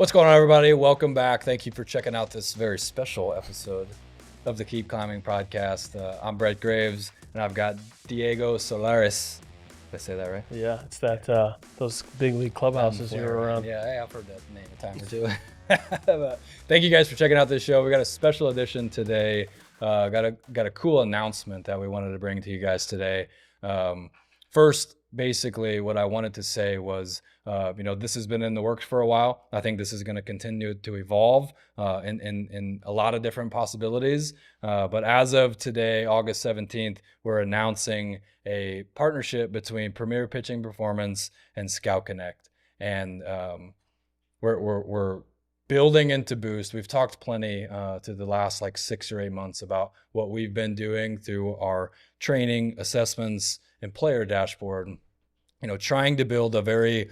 What's going on, everybody? Welcome back. Thank you for checking out this very special episode of the Keep Klimbing podcast. I'm Brett Graves, and I've got Diego Solares. Did I say that right? Yeah, it's that those big league clubhouses you were around. Yeah, hey, I've heard that name a time or two. But thank you guys for checking out this show. We got a special edition today. Got a cool announcement that we wanted to bring to you guys today. First, basically, what I wanted to say was, this has been in the works for a while. I think this is going to continue to evolve in a lot of different possibilities. But as of today, August 17th, we're announcing a partnership between Premier Pitching Performance and Scout Connect. And we're building into Boost. We've talked plenty to the last 6 or 8 months about what we've been doing through our training, assessments, and player dashboard. Trying to build a very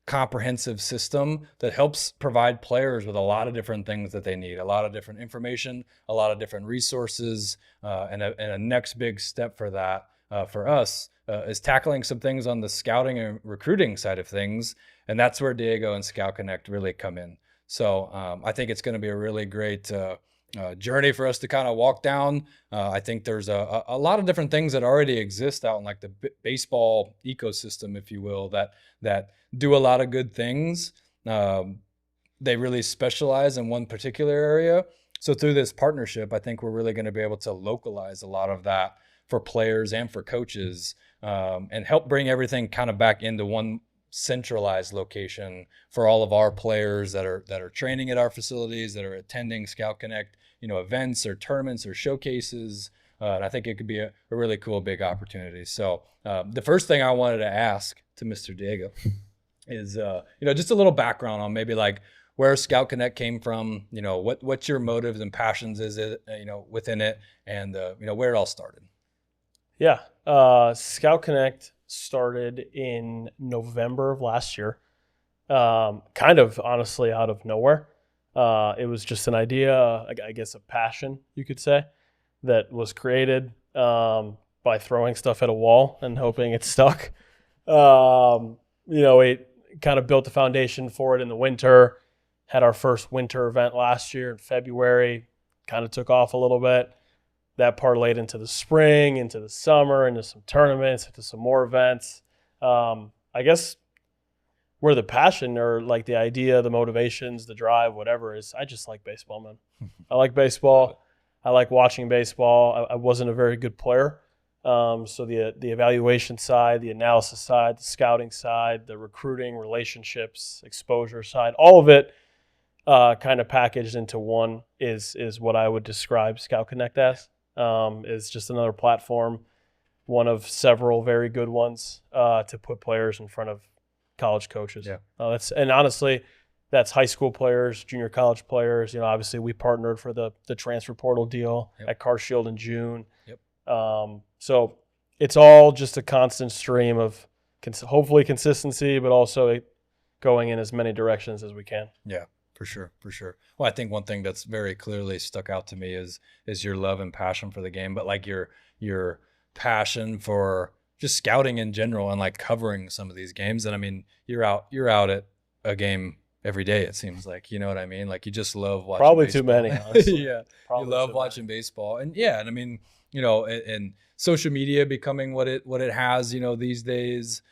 comprehensive system that helps provide players with a lot of different things that they need, a lot of different information, a lot of different resources, and a next big step for that for us is tackling some things on the scouting and recruiting side of things, and that's where Diego and Scout Connect really come in. So I think it's going to be a really great journey for us to kind of walk down. I think there's a lot of different things that already exist out in the baseball ecosystem, if you will, that do a lot of good things. They really specialize in one particular area. So through this partnership, I think we're really going to be able to localize a lot of that for players and for coaches, and help bring everything kind of back into one centralized location for all of our players that are training at our facilities, that are attending Scout Connect, events or tournaments or showcases. And I think it could be a really cool, big opportunity. So the first thing I wanted to ask to Mr. Diego is, just a little background on maybe where Scout Connect came from, what your motives and passions is, within it, and, where it all started. Yeah. Scout Connect started in November of last year, kind of honestly out of nowhere. It was just an idea, I guess a passion, you could say, that was created by throwing stuff at a wall and hoping it stuck. It kind of built the foundation for it in the winter, had our first winter event last year in February, kind of took off a little bit. That parlayed into the spring, into the summer, into some tournaments, into some more events. I guess where the passion or the idea, the motivations, the drive, whatever is, I just like baseball, man. I like baseball. I like watching baseball. I wasn't a very good player. So the evaluation side, the analysis side, the scouting side, the recruiting, relationships, exposure side, all of it kind of packaged into one is what I would describe Scout Connect as. Is just another platform, one of several very good ones to put players in front of college coaches. Yeah. And honestly, that's high school players, junior college players. Obviously we partnered for the transfer portal deal at Car Shield in June. Yep. So it's all just a constant stream of hopefully consistency, but also going in as many directions as we can. Yeah. For sure. Well, I think one thing that's very clearly stuck out to me is your love and passion for the game, but your passion for just scouting in general and covering some of these games. And I mean, you're out at a game every day, it seems like, you know what I mean? You just love watching Probably baseball. Too many, honestly. Yeah. Probably you love watching baseball. And I mean, and social media becoming what it has, these days,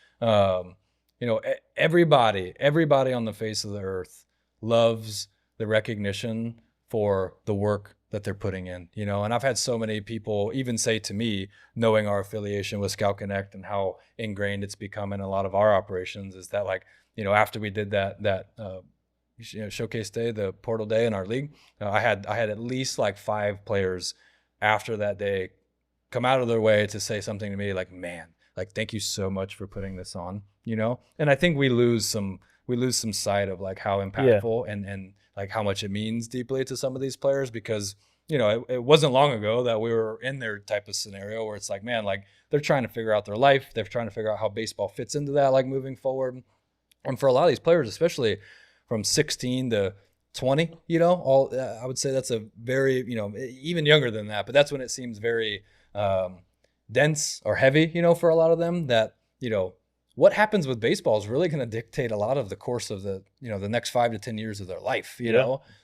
everybody on the face of the earth loves the recognition for the work that they're putting in, and I've had so many people even say to me, knowing our affiliation with Scout Connect and how ingrained it's become in a lot of our operations, is that after we did that showcase day, the portal day in our league, I had at least 5 players after that day come out of their way to say something to me man, thank you so much for putting this on, and I think we lose some sight of how impactful and how much it means deeply to some of these players, because it wasn't long ago that we were in their type of scenario where it's man, they're trying to figure out their life, they're trying to figure out how baseball fits into that moving forward. And for a lot of these players, especially from 16 to 20, I would say that's a very, even younger than that, but that's when it seems very dense or heavy, for a lot of them, that what happens with baseball is really going to dictate a lot of the course of the next 5 to 10 years of their life,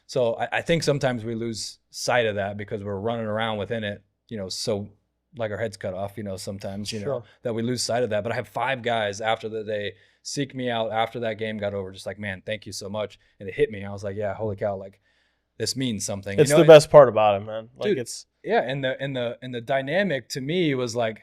So I think sometimes we lose sight of that because we're running around within it, so like our heads cut off, sometimes, that we lose sight of that. But I have 5 guys after they seek me out after that game got over, just like, man, thank you so much. And it hit me. I was like, yeah, holy cow, like this means something. It's the best part about it, man. Like, dude, and the dynamic to me was like,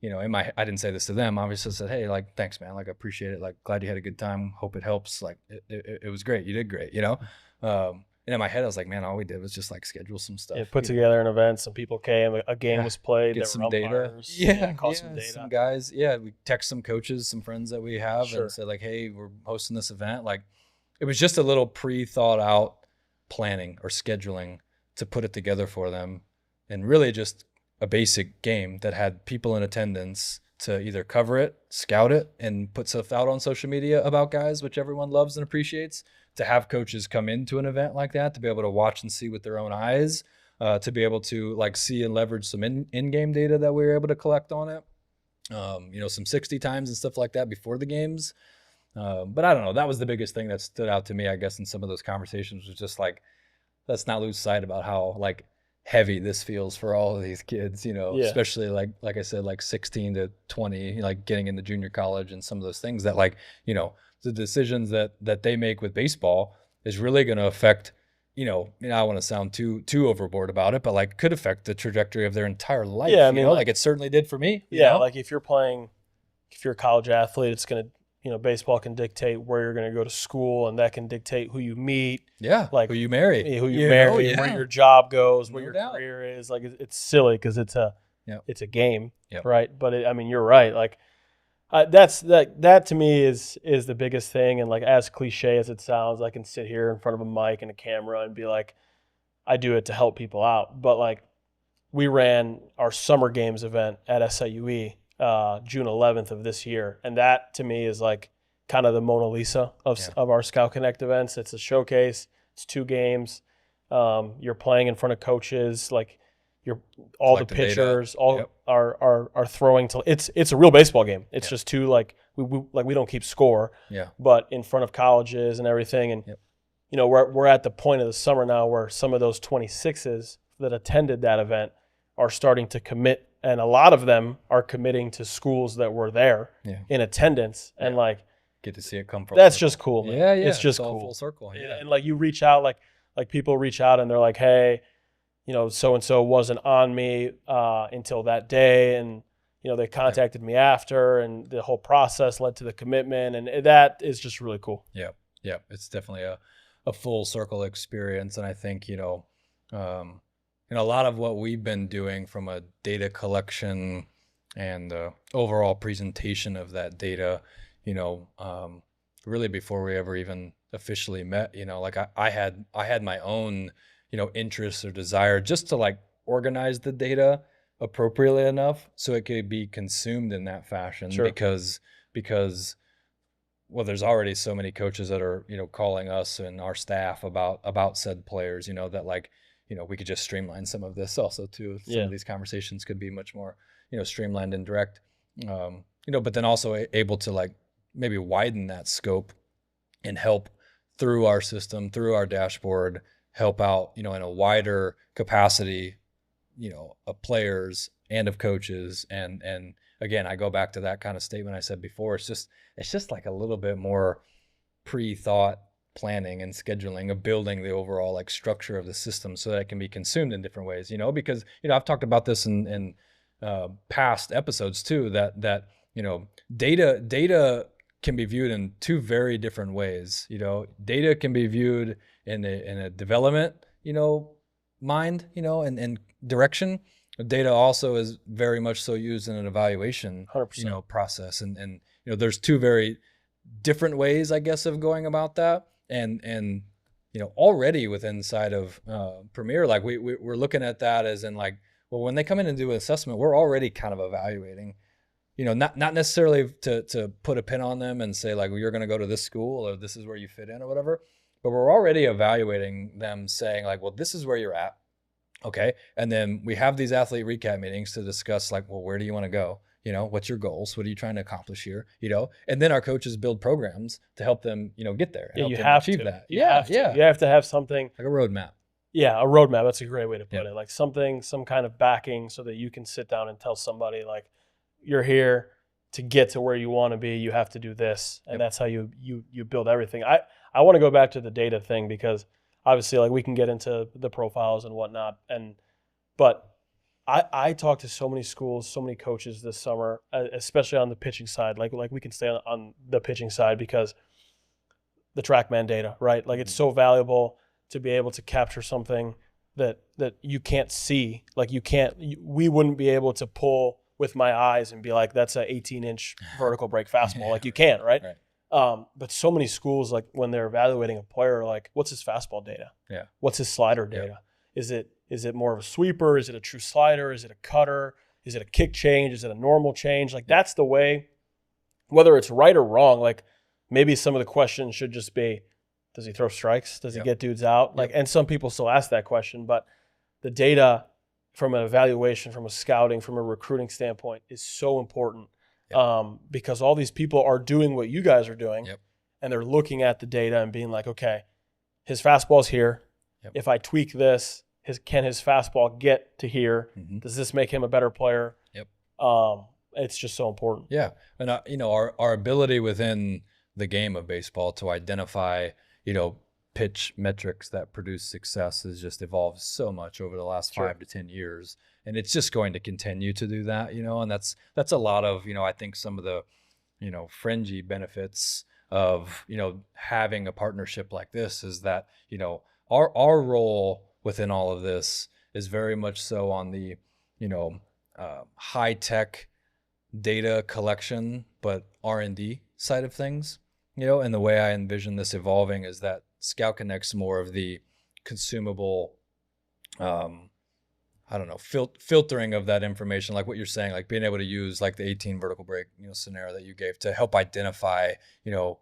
I didn't say this to them. Obviously, I said, hey, like, thanks, man. Like, I appreciate it. Like, glad you had a good time. Hope it helps. Like, it was great. You did great, And in my head, I was like, man, all we did was just like schedule some stuff. Yeah, put together an event. Some people came. A game was played. Get some data. Some guys. Yeah, we text some coaches, some friends that we have, and said like, hey, we're hosting this event. Like, it was just a little pre-thought out planning or scheduling to put it together for them, and really just a basic game that had people in attendance to either cover it, scout it, and put stuff out on social media about guys, which everyone loves and appreciates, to have coaches come into an event like that, to be able to watch and see with their own eyes, to be able to like see and leverage some in-game data that we were able to collect on it, some 60 times and stuff like that before the games. But I don't know, that was the biggest thing that stood out to me, I guess, in some of those conversations, was just like, let's not lose sight about how like heavy this feels for all of these kids, especially like I said, like 16 to 20, like getting into junior college and some of those things that like, the decisions that they make with baseball is really going to affect, I don't want to sound too overboard about it, but like could affect the trajectory of their entire life. Yeah, I mean, like it certainly did for me. Like if you're a college athlete, it's going to, baseball can dictate where you're going to go to school, and that can dictate who you meet. Yeah, like who you marry, where your job goes, where your career is. Like it's silly because it's a game, right? But you're right. Like that to me is the biggest thing. And like as cliche as it sounds, I can sit here in front of a mic and a camera and be like, I do it to help people out. But like we ran our summer games event at SIUE. June 11th of this year. And that to me is like kind of the Mona Lisa of our Scout Connect events. It's a showcase. It's 2 games. You're playing in front of coaches. Like all the pitchers are throwing to. It's a real baseball game. It's just 2 like we don't keep score. Yeah. But in front of colleges and everything. And we're at the point of the summer now where some of those 26s that attended that event are starting to commit. And a lot of them are committing to schools that were there in attendance, and like get to see it come from. That's just cool. Man. Yeah, it's just cool. Full circle. Yeah. And like you reach out, like people reach out and they're like, hey, so and so wasn't on me until that day, and they contacted me after, and the whole process led to the commitment, and that is just really cool. Yeah, it's definitely a full circle experience, and I think a lot of what we've been doing from a data collection and overall presentation of that data, really before we ever even officially met, like I had my own, interests or desire just to like organize the data appropriately enough so it could be consumed in that fashion. Sure. Because well, there's already so many coaches that are, calling us and our staff about said players, that like, we could just streamline some of this also too. Some of these conversations could be much more, streamlined and direct, but then also able to like maybe widen that scope and help through our system, through our dashboard, help out, in a wider capacity, of players and of coaches. And again, I go back to that kind of statement I said before. It's just like a little bit more pre-thought planning and scheduling of building the overall like structure of the system so that it can be consumed in different ways, because, I've talked about this in past episodes too, that data can be viewed in 2 very different ways. Data can be viewed in a development, mind, and direction. Data also is very much so used in an evaluation, 100%. Process. And there's 2 very different ways, I guess, of going about that. And already within inside of Premier, like we're looking at that as in like, well, when they come in and do an assessment, we're already kind of evaluating, not necessarily to put a pin on them and say like, well, you're going to go to this school or this is where you fit in or whatever, but we're already evaluating them, saying like, well, this is where you're at. Okay. And then we have these athlete recap meetings to discuss like, well, where do you want to go? You know, what's your goals? What are you trying to accomplish here? You know, and then our coaches build programs to help them, you know, get there. Yeah, help you them have achieve to. that. You have to. You have to have something. Like a roadmap. Yeah, a roadmap. That's a great way to put Yep. it. Like some kind of backing so that you can sit down and tell somebody like, you're here to get to where you want to be. You have to do this, and that's how you build everything. I want to go back to the data thing because obviously, like, we can get into the profiles and whatnot, but I talked to so many schools, so many coaches this summer, especially on the pitching side. Like we can stay on the pitching side because the TrackMan data, right? Like it's so valuable to be able to capture something that you can't see. Like we wouldn't be able to pull with my eyes and be like, that's an 18-inch vertical break fastball. Like you can't, right? But so many schools, like when they're evaluating a player, like what's his fastball data? Yeah. What's his slider data? Is it more of a sweeper? Is it a true slider? Is it a cutter? Is it a kick change? Is it a normal change? Like that's the way, whether it's right or wrong, like maybe some of the questions should just be, does he throw strikes? Does he get dudes out? Like, and some people still ask that question, but the data from an evaluation, from a scouting, from a recruiting standpoint is so important because all these people are doing what you guys are doing and they're looking at the data and being like, okay, his fastball's here. If I tweak this, can his fastball get to here? Does this make him a better player? It's just so important. Yeah. And, you know, our ability within the game of baseball to identify, you know, pitch metrics that produce success has just evolved so much over the last 5 to 10 years. And it's just going to continue to do that, you know, and that's a lot of, you know, I think some of the, you know, fringy benefits of, you know, having a partnership like this is that, you know, our role within all of this is very much so on the, you know, high tech data collection, but R&D side of things, you know, and the way I envision this evolving is that Scout Connect's more of the consumable, I don't know, filtering of that information, like what you're saying, like being able to use like the 18 vertical break, you know, scenario that you gave to help identify, you know,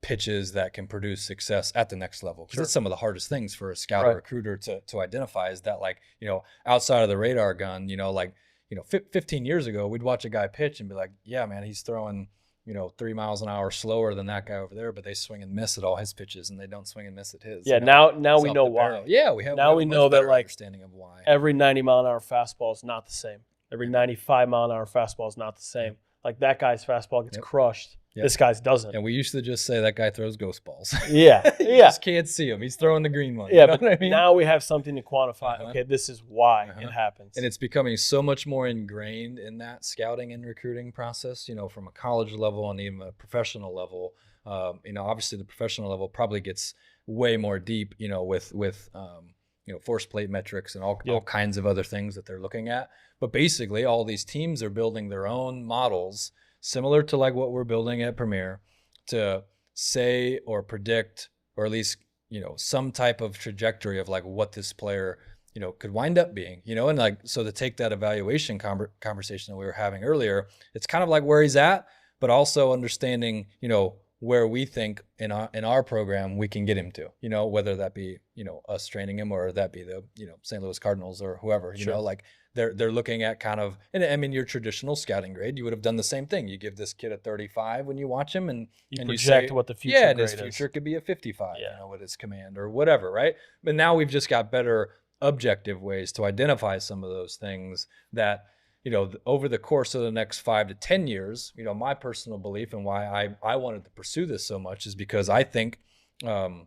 pitches that can produce success at the next level. Because it's some of the hardest things for a scout or recruiter to identify is that, like, you know, outside of the radar gun, you know, like, you know, 15 years ago, we'd watch a guy pitch and be like, yeah, man, he's throwing, you know, 3 miles an hour slower than that guy over there, but they swing and miss at all his pitches and they don't swing and miss at his. Yeah, you know? now we know why. Barrel. Yeah, we have we know that, like, understanding of why. Every 90 mile an hour fastball is not the same. Every 95 mile an hour fastball is not the same. Like that guy's fastball gets crushed. This guy's doesn't. And we used to just say that guy throws ghost balls. You just can't see him. He's throwing the green one. Yeah, you know but I mean? Now we have something to quantify. Okay, this is why it happens. And it's becoming so much more ingrained in that scouting and recruiting process, you know, from a college level and even a professional level. You know, obviously the professional level probably gets way more deep, you know, with you know, force plate metrics and all kinds of other things that they're looking at. But basically all these teams are building their own models similar to like what we're building at Premier to say or predict, or at least, you know, some type of trajectory of like what this player, you know, could wind up being, you know, and like, so to take that evaluation conversation that we were having earlier, it's kind of like where he's at, but also understanding, you know, where we think in our program we can get him to, you know, whether that be, you know, us training him or that be the, you know, St. Louis Cardinals or whoever, you know, like they're looking at kind of, and I mean, your traditional scouting grade, you would have done the same thing. You give this kid a 35 when you watch him and you project what the future grade is. His future could be a 55, you know, with his command or whatever, right? But now we've just got better objective ways to identify some of those things that, you know, over the course of the next 5 to 10 years, you know, my personal belief and why I wanted to pursue this so much is because I think over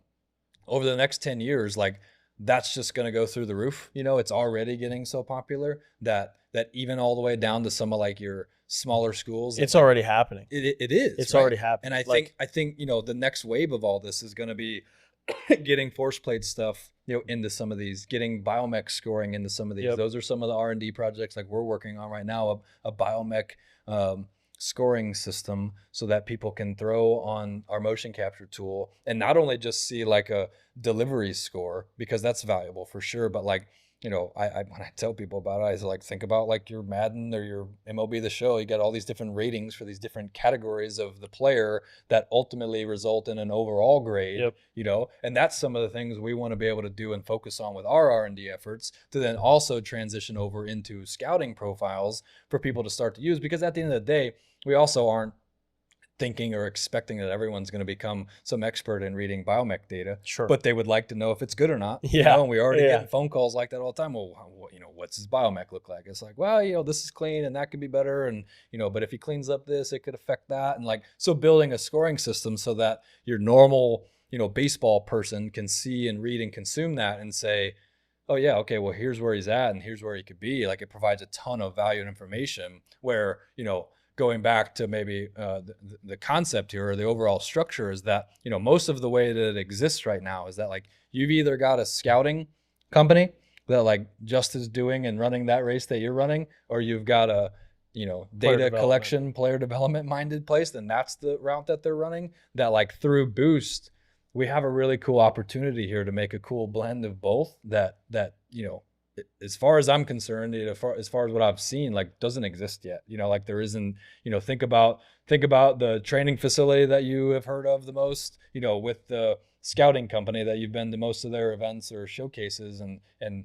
the next 10 years, like that's just going to go through the roof. You know, it's already getting so popular that even all the way down to some of like your smaller schools. It's already happening. It is. It's already happening. And I think, you know, the next wave of all this is going to be getting force plate stuff, you know, into some of these, getting biomech scoring into some of these. Those are some of the R&D projects like we're working on right now, a biomech scoring system so that people can throw on our motion capture tool and not only just see like a delivery score, because that's valuable for sure, but like when I tell people about it, I was like, think about like your Madden or your MLB The Show. You got all these different ratings for these different categories of the player that ultimately result in an overall grade. Yep. And that's some of the things we want to be able to do and focus on with our R&D efforts to then also transition over into scouting profiles for people to start to use, because at the end of the day, we also aren't thinking or expecting that everyone's going to become some expert in reading biomech data, Sure. but they would like to know if it's good or not. Yeah. And we already get phone calls like that all the time. Well, what's his biomech look like? It's like, well, this is clean and that could be better. And, but if he cleans up this, it could affect that. And like, so building a scoring system so that your normal, baseball person can see and read and consume that and say, oh yeah, okay, well, here's where he's at and here's where he could be. Like, it provides a ton of value and information where, going back to maybe the concept here, or the overall structure, is that, most of the way that it exists right now is that like you've either got a scouting company that like just is doing and running that race that you're running, or you've got a, data collection, player development minded place, then that's the route that they're running. That like through Boost, we have a really cool opportunity here to make a cool blend of both that, as far as I'm concerned, as far as what I've seen, like doesn't exist yet. Like there isn't, think about the training facility that you have heard of the most, with the scouting company that you've been to most of their events or showcases, and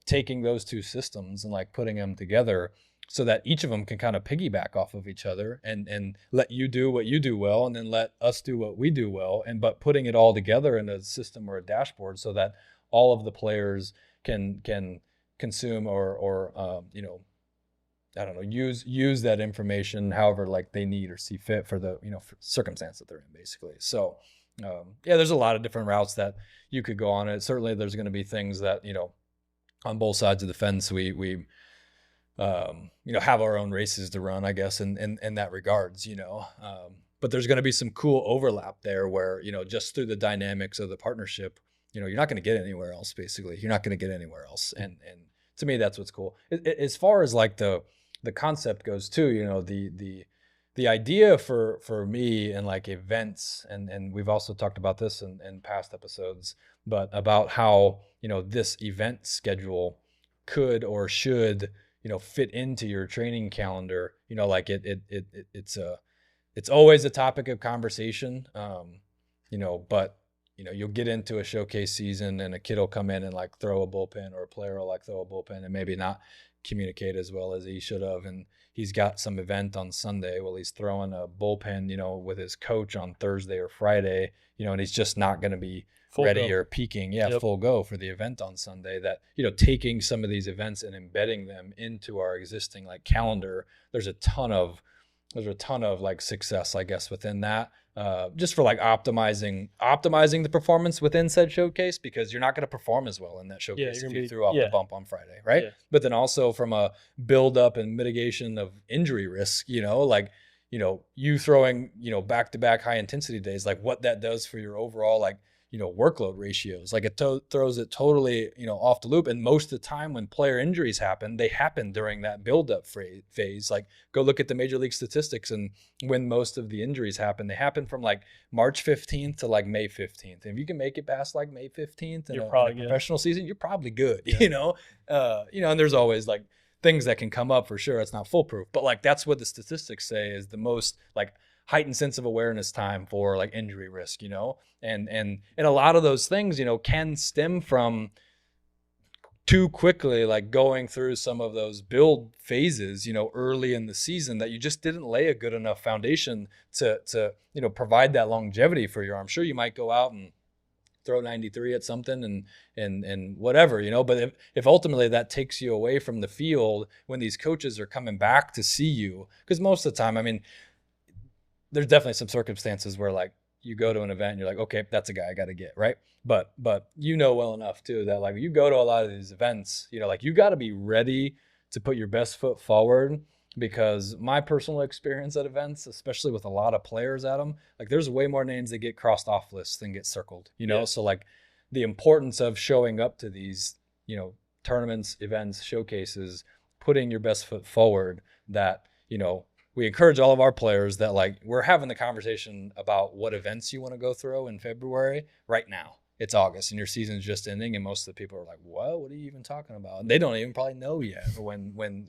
taking those two systems and like putting them together so that each of them can kind of piggyback off of each other and let you do what you do well, and then let us do what we do well. But putting it all together in a system or a dashboard so that all of the players can consume or I don't know, use that information however like they need or see fit for the for circumstance that they're in, basically. So there's a lot of different routes that you could go on it. Certainly there's going to be things that on both sides of the fence we have our own races to run, I guess, in that regards, but there's going to be some cool overlap there where just through the dynamics of the partnership, you're not going to get anywhere else. Basically, you're not going to get anywhere else. And to me, that's what's cool. As far as like the concept goes too, the idea for me and like events, and we've also talked about this in past episodes, but about how, this event schedule could or should, fit into your training calendar. Like it's always a topic of conversation. But you'll get into a showcase season and a kid will come in and like throw a bullpen, or a player will like throw a bullpen and maybe not communicate as well as he should have. And he's got some event on Sunday. Well, he's throwing a bullpen, with his coach on Thursday or Friday, and he's just not going to be full ready go. Or peaking. Full go for the event on Sunday. That, taking some of these events and embedding them into our existing like calendar, there's a ton of like success, I guess, within that. Just for like optimizing the performance within said showcase, because you're not going to perform as well in that showcase if you threw off the bump on Friday, right? Yeah. But then also from a build up and mitigation of injury risk, you throwing, back-to-back high intensity days, like what that does for your overall like workload ratios. Like it throws it totally, off the loop. And most of the time when player injuries happen, they happen during that build-up phase. Like go look at the major league statistics, and when most of the injuries happen, they happen from like March 15th to like May 15th. And if you can make it past like May 15th in a professional season, you're probably good, and there's always like things that can come up for sure. It's not foolproof, but like that's what the statistics say is the most like heightened sense of awareness time for like injury risk, and a lot of those things, can stem from too quickly, like going through some of those build phases, early in the season, that you just didn't lay a good enough foundation to provide that longevity for your arm. Sure, you might go out and throw 93 at something and whatever, but if ultimately that takes you away from the field when these coaches are coming back to see you, because most of the time, I mean, there's definitely some circumstances where like you go to an event and you're like, okay, that's a guy I got to get, right? But well enough too that like you go to a lot of these events, like you got to be ready to put your best foot forward, because my personal experience at events, especially with a lot of players at them, like there's way more names that get crossed off lists than get circled, So like the importance of showing up to these, tournaments, events, showcases, putting your best foot forward, that, we encourage all of our players that like we're having the conversation about what events you want to go through in February right now. it's August and your season's just ending, and most of the people are like, what are you even talking about? And they don't even probably know yet when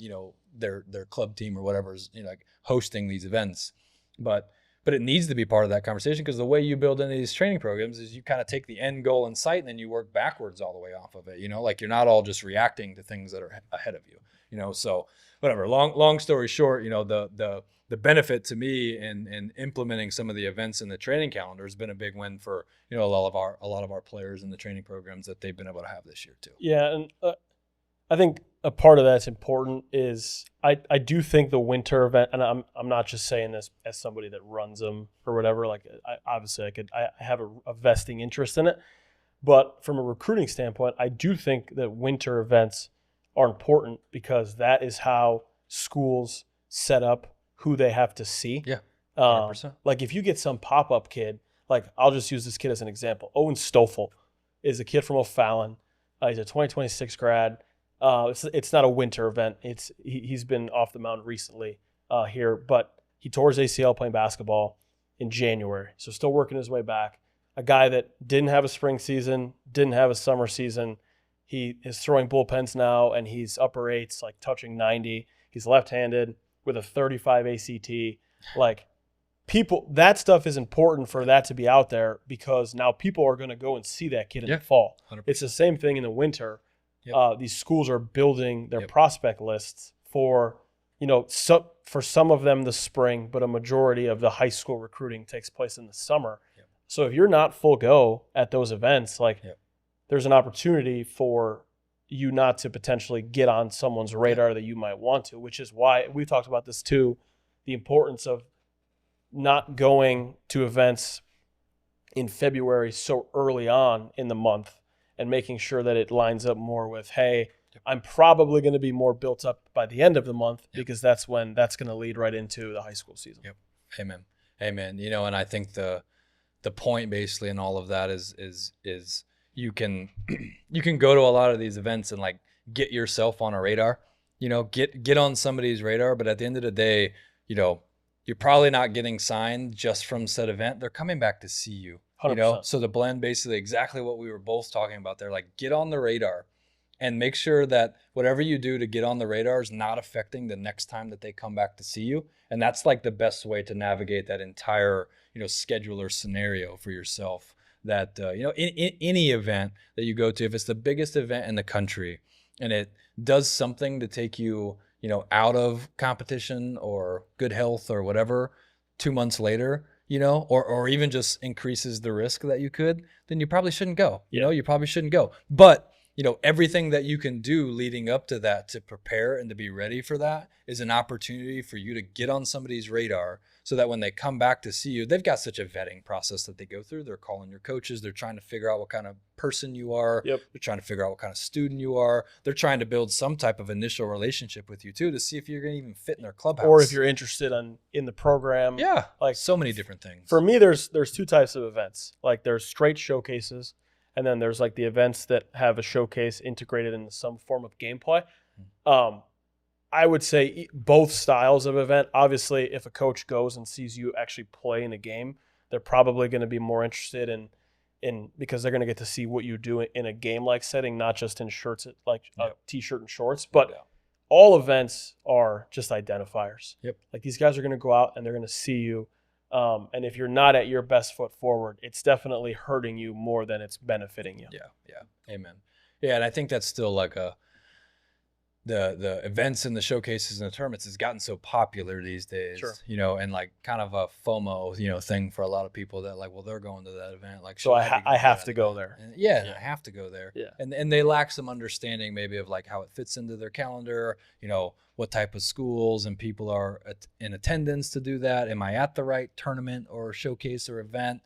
their club team or whatever is like hosting these events. But it needs to be part of that conversation, because the way you build into these training programs is you kind of take the end goal in sight and then you work backwards all the way off of it. Like you're not all just reacting to things that are ahead of you. So whatever. Long story short, the benefit to me in implementing some of the events in the training calendar has been a big win for a lot of our players in the training programs that they've been able to have this year too. Yeah, and I think a part of that's important is I do think the winter event, and I'm not just saying this as somebody that runs them or whatever. Like I have a vesting interest in it, but from a recruiting standpoint, I do think that winter events are important, because that is how schools set up who they have to see. Yeah, 100%. Like if you get some pop-up kid, like I'll just use this kid as an example. Owen Stoffel is a kid from O'Fallon. He's a 2026 grad. It's not a winter event. He's been off the mound recently here, but he tore his ACL playing basketball in January, so still working his way back. A guy that didn't have a spring season, didn't have a summer season. He is throwing bullpens now, and he's upper eights, like touching 90. He's left-handed with a 35 ACT. Like that stuff is important for that to be out there, because now people are going to go and see that kid in the fall. 100%. It's the same thing in the winter. Yep. These schools are building their prospect lists for, for some of them the spring, but a majority of the high school recruiting takes place in the summer. Yep. So if you're not full go at those events, there's an opportunity for you not to potentially get on someone's radar that you might want to, which is why we talked about this too, the importance of not going to events in February so early on in the month, and making sure that it lines up more with, hey, I'm probably going to be more built up by the end of the month, because that's when that's going to lead right into the high school season. Yep. Amen. And I think the point basically in all of that is you can go to a lot of these events and like get yourself on a radar, get on somebody's radar. But at the end of the day, you're probably not getting signed just from said event. They're coming back to see you. 100%. So the blend, basically exactly what we were both talking about there, like get on the radar and make sure that whatever you do to get on the radar is not affecting the next time that they come back to see you. And that's like the best way to navigate that entire, scheduler scenario for yourself. That, in any event that you go to, if it's the biggest event in the country and it does something to take you, out of competition or good health or whatever 2 months later, or even just increases the risk that you could, then you probably shouldn't go. You probably shouldn't go. But, everything that you can do leading up to that to prepare and to be ready for that is an opportunity for you to get on somebody's radar, so that when they come back to see you, they've got such a vetting process that they go through. They're calling your coaches. They're trying to figure out what kind of person you are. Yep. They're trying to figure out what kind of student you are. They're trying to build some type of initial relationship with you too, to see if you're going to even fit in their clubhouse. Or if you're interested in the program. Yeah. Like so many different things. For me, there's two types of events. Like there's straight showcases, and then there's like the events that have a showcase integrated into some form of gameplay. I would say both styles of event. Obviously, if a coach goes and sees you actually play in a game, they're probably going to be more interested in because they're going to get to see what you do in a game-like setting, not just in shirts, like a t-shirt and shorts. But all events are just identifiers. Yep. Like these guys are going to go out and they're going to see you. And if you're not at your best foot forward, it's definitely hurting you more than it's benefiting you. Yeah. Amen. Yeah, and I think that's still like the events and the showcases and the tournaments has gotten so popular these days, Sure. And like kind of a FOMO, thing for a lot of people that like, well, they're going to that event. Like, so I have to go there. And I have to go there. Yeah. And they lack some understanding maybe of like how it fits into their calendar, what type of schools and people are in attendance to do that. Am I at the right tournament or showcase or event?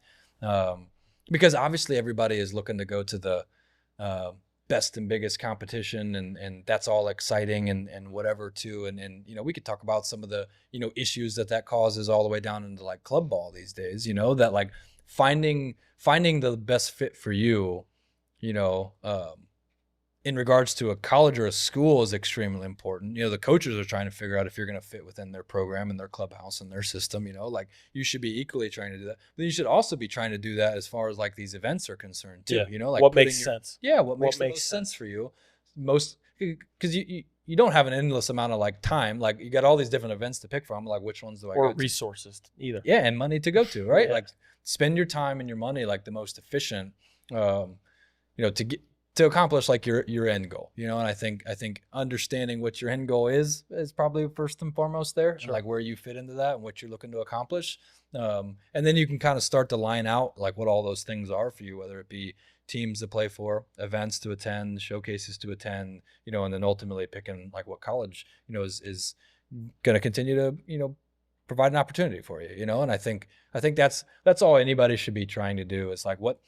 Because obviously everybody is looking to go to the, best and biggest competition, and that's all exciting and whatever too. And we could talk about some of the, issues that causes all the way down into like club ball these days, that like finding the best fit for you, in regards to a college or a school is extremely important. The coaches are trying to figure out if you're going to fit within their program and their clubhouse and their system, like you should be equally trying to do that. But you should also be trying to do that as far as like these events are concerned too, like what makes sense. Yeah. What makes the most sense for you because you don't have an endless amount of like time. Like you got all these different events to pick from. Like which ones do I or go to? Resources either. Yeah. And money to go to, right? Yeah. Like spend your time and your money, like the most efficient, to accomplish like your end goal, and I think understanding what your end goal is probably first and foremost there, Sure. and like where you fit into that and what you're looking to accomplish. And then you can kind of start to line out like what all those things are for you, whether it be teams to play for, events to attend, showcases to attend, and then ultimately picking like what college, is going to continue to, provide an opportunity for you, and I think that's all anybody should be trying to do is like, what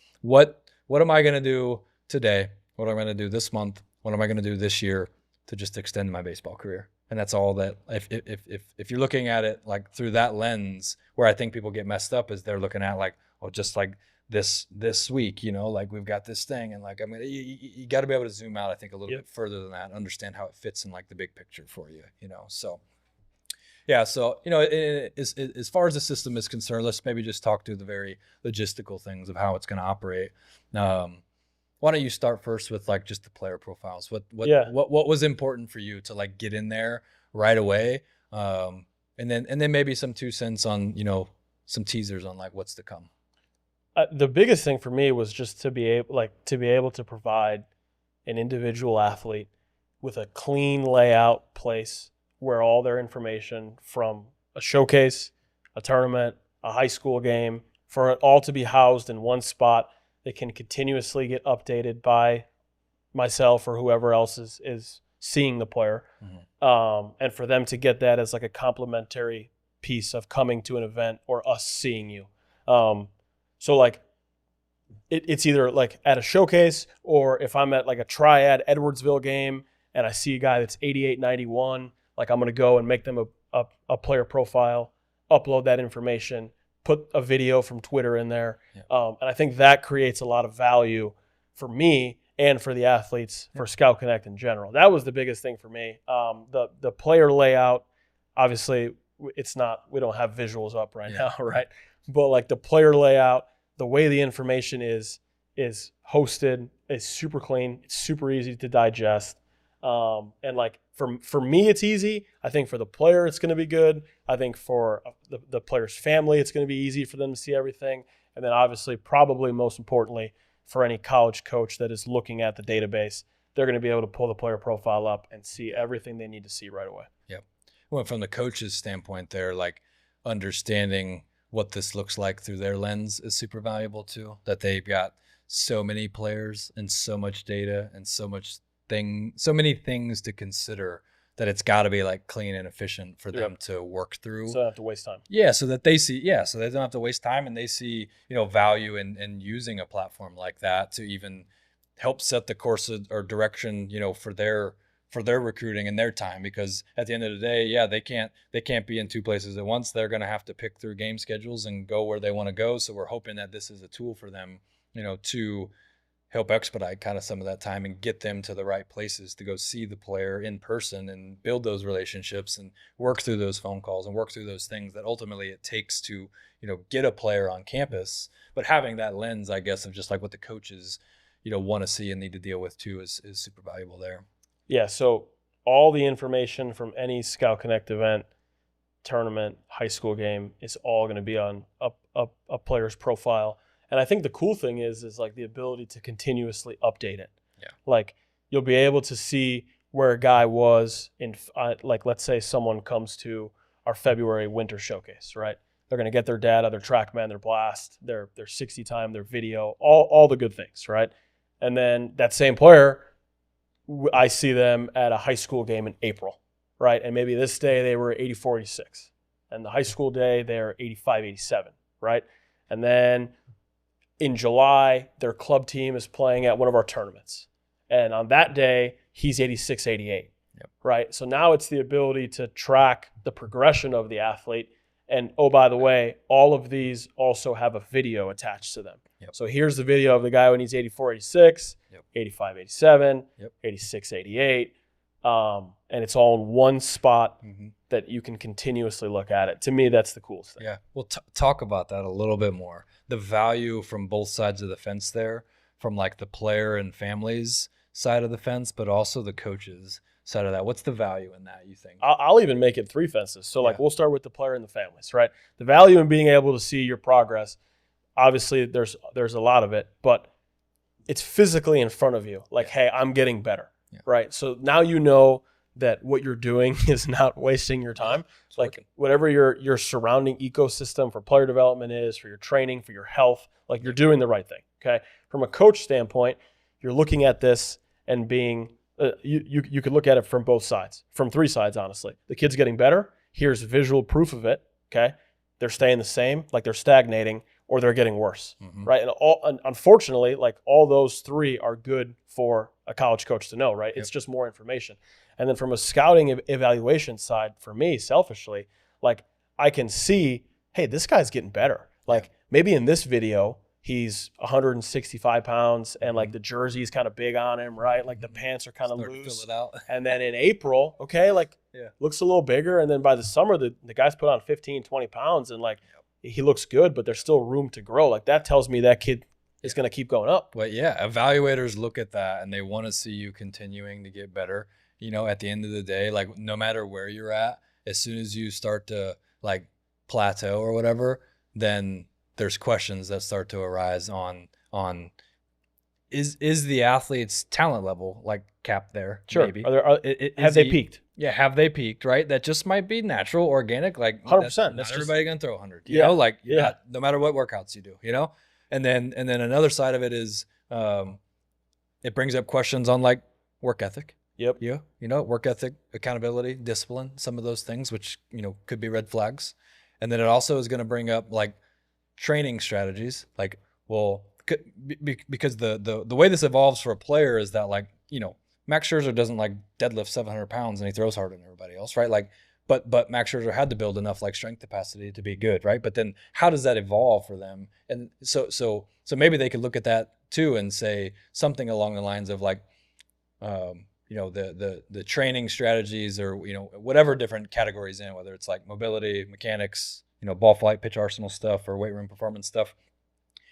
am I going to do today? What am I going to do this month? What am I going to do this year to just extend my baseball career? And that's all that, if you're looking at it like through that lens, where I think people get messed up is they're looking at like, oh, just like this week, like we've got this thing. And like, I mean, you got to be able to zoom out, I think a little bit further than that, understand how it fits in like the big picture for you, so. Yeah. So, as far as the system is concerned, let's maybe just talk through the very logistical things of how it's going to operate. Why don't you start first with like just the player profiles? What was important for you to like get in there right away? And then maybe some 2 cents on, some teasers on like what's to come. The biggest thing for me was just to be able to provide an individual athlete with a clean layout place where all their information from a showcase, a tournament, a high school game, for it all to be housed in one spot that can continuously get updated by myself or whoever else is seeing the player. Mm-hmm. And for them to get that as like a complimentary piece of coming to an event or us seeing you. So like it's either like at a showcase, or if I'm at like a Triad Edwardsville game and I see a guy that's 88, 91, like I'm going to go and make them a player profile, upload that information, put a video from Twitter in there. Yeah. And I think that creates a lot of value for me and for the athletes, for Scout Connect in general. That was the biggest thing for me. The player layout, obviously we don't have visuals up right now, right? But like the player layout, the way the information is hosted is super clean. It's super easy to digest. And like for me, it's easy. I think for the player, it's going to be good. I think for the player's family, it's going to be easy for them to see everything. And then obviously, probably most importantly, for any college coach that is looking at the database, they're going to be able to pull the player profile up and see everything they need to see right away. Yep. Well, from the coach's standpoint there, like understanding what this looks like through their lens is super valuable too, that they've got so many players and so much data and so many things to consider, that it's got to be like clean and efficient for them to work through. So they don't have to waste time. Yeah, so that they see, so they don't have to waste time, and they see, value in using a platform like that to even help set the course or direction, for their recruiting and their time. Because at the end of the day, they can't be in 2 places at once. They're going to have to pick through game schedules and go where they want to go. So we're hoping that this is a tool for them, to help expedite kind of some of that time and get them to the right places to go see the player in person and build those relationships and work through those phone calls and work through those things that ultimately it takes to, get a player on campus. But having that lens, I guess, of just like what the coaches, want to see and need to deal with too is super valuable there. Yeah. So all the information from any Scout Connect event, tournament, high school game is all going to be on a player's profile. And I think the cool thing is like the ability to continuously update it. Yeah. Like you'll be able to see where a guy was in, like let's say someone comes to our February winter showcase, right? They're going to get their data, their TrackMan, their blast, their 60 time, their video, all the good things, right? And then that same player, I see them at a high school game in April, right? And maybe this day they were 84, 86. And the high school day, they're 85, 87, right? And then in July, their club team is playing at one of our tournaments. And on that day, he's 86, 88, right? So now it's the ability to track the progression of the athlete And oh, by the way, all of these also have a video attached to them. Yep. So here's the video of the guy who needs 84, 86, Yep. 85, 87, Yep. 86, 88. And it's all in one spot Mm-hmm. that you can continuously look at it. To me, that's the coolest thing. Yeah. We'll talk about that a little bit more. The value from both sides of the fence there, from like the player and families side of the fence, but also the coaches side of that. What's the value in that, you think? I'll even make it 3 fences. So like Yeah. we'll start with the player and the families, right? The value in being able to see your progress, obviously there's a lot of it, but it's physically in front of you. Like, hey, I'm getting better, right? So now you know that what you're doing is not wasting your time. It's like working. whatever your surrounding ecosystem for player development is, for your training, for your health, like you're doing the right thing, okay? From a coach standpoint, you're looking at this and being you could look at it from both sides, from 3 sides, honestly. The kid's getting better. Here's visual proof of it, okay? They're staying the same, like they're stagnating, or they're getting worse, right? And unfortunately, like all those 3 are good for a college coach to know, right? It's just more information. And then from a scouting evaluation side, for me, selfishly, like I can see, hey, this guy's getting better. Like maybe in this video, he's 165 pounds and like the jersey's kind of big on him, right? Like the pants are kind of loose. Fill it out. And then in April, okay, like looks a little bigger. And then by the summer, the guy's put on 15, 20 pounds and like he looks good, but there's still room to grow. Like that tells me that kid is going to keep going up. But yeah, evaluators look at that and they want to see you continuing to get better. You know, at the end of the day, like no matter where you're at, as soon as you start to like plateau or whatever, then there's questions that start to arise on is the athlete's talent level like capped there? Sure. Maybe. Have they peaked? Yeah, have they peaked, right? That just might be natural, organic, like 100%. Not everybody gonna throw 100. You know, like no matter what workouts you do, you know? And then another side of it is it brings up questions on like work ethic. Yep. Yeah. You know, work ethic, accountability, discipline, some of those things, which, you know, could be red flags. And then it also is going to bring up like training strategies. Like, well, because the way this evolves for a player is that like, you know, Max Scherzer doesn't like deadlift 700 pounds and he throws harder than everybody else, right? Like, but Max Scherzer had to build enough like strength capacity to be good, right? But then how does that evolve for them? And so maybe they could look at that too and say something along the lines of like, you know, the training strategies or, you know, whatever different categories in, whether it's like mobility, mechanics, you know, ball flight, pitch arsenal stuff or weight room performance stuff.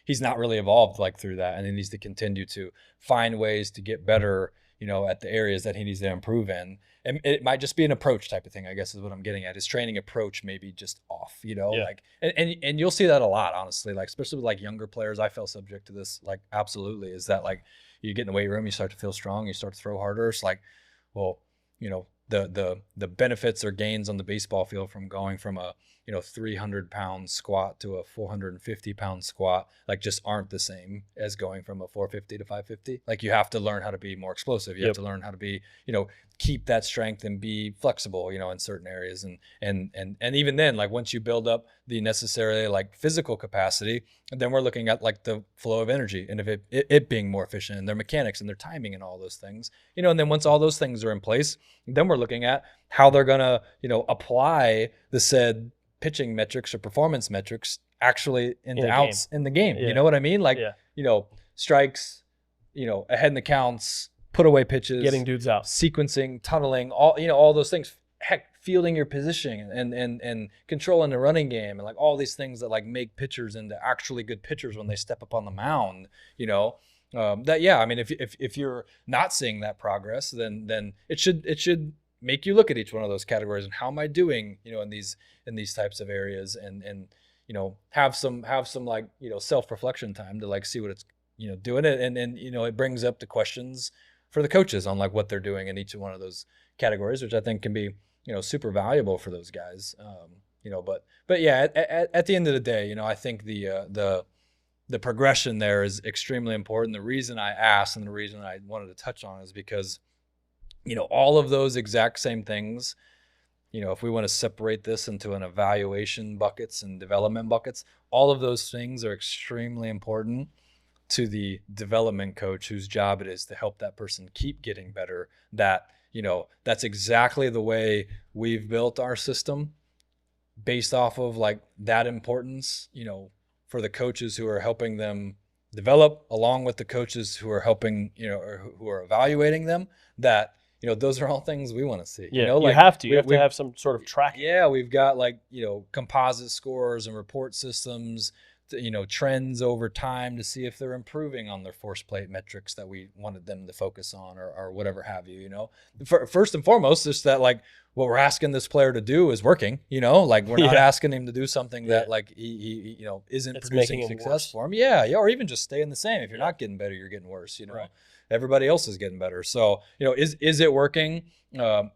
He's not really evolved like through that. And he needs to continue to find ways to get better, you know, at the areas that he needs to improve in. And it might just be an approach type of thing, I guess is what I'm getting at. His training approach may be just off, you know, like, and you'll see that a lot, honestly, like, especially with like younger players. I fell subject to this, like, absolutely, is that like you get in the weight room, you start to feel strong, you start to throw harder. It's like, well, you know, the benefits or gains on the baseball field from going from a, you know, 300-pound squat to a 450-pound squat, like just aren't the same as going from a 450 to 550. Like you have to learn how to be more explosive. You have to learn how to be, you know, keep that strength and be flexible, you know, in certain areas. And even then, like once you build up the necessary like physical capacity, then we're looking at like the flow of energy and if it being more efficient and their mechanics and their timing and all those things, you know, and then once all those things are in place, then we're looking at how they're going to, you know, apply the said pitching metrics or performance metrics actually in the outs in the game. You know what I mean? Like, you know, strikes, you know, ahead in the counts, put away pitches, getting dudes out, sequencing, tunneling, all, you know, all those things. Heck, fielding your positioning and controlling the running game and like all these things that like make pitchers into actually good pitchers when they step up on the mound, you know. That I mean, if you're not seeing that progress, then it should make you look at each one of those categories and how am I doing, you know, in these types of areas and you know, have some like, you know, self-reflection time to like see what it's, you know, doing it and you know, it brings up the questions for the coaches on like what they're doing in each one of those categories, which I think can be, you know, super valuable for those guys. You know, but yeah, at the end of the day, you know, I think the progression there is extremely important. The reason I asked and the reason I wanted to touch on is because, you know, all of those exact same things, you know, if we want to separate this into an evaluation buckets and development buckets, all of those things are extremely important to the development coach whose job it is to help that person keep getting better. That, you know, that's exactly the way we've built our system. based off of like that importance, for the coaches who are helping them develop, along with the coaches who are helping, or who are evaluating them, that, those are all things we want to see. Yeah, You you have to have some sort of tracking. Yeah, we've got like, composite scores and report systems, trends over time to see if they're improving on their force plate metrics that we wanted them to focus on, or whatever have you. First and foremost, just that like what we're asking this player to do is working. Like we're not asking him to do something that like he isn't producing success for him. Yeah, or even just staying the same. If you're not getting better, you're getting worse. Right. Everybody else is getting better. So, is it working?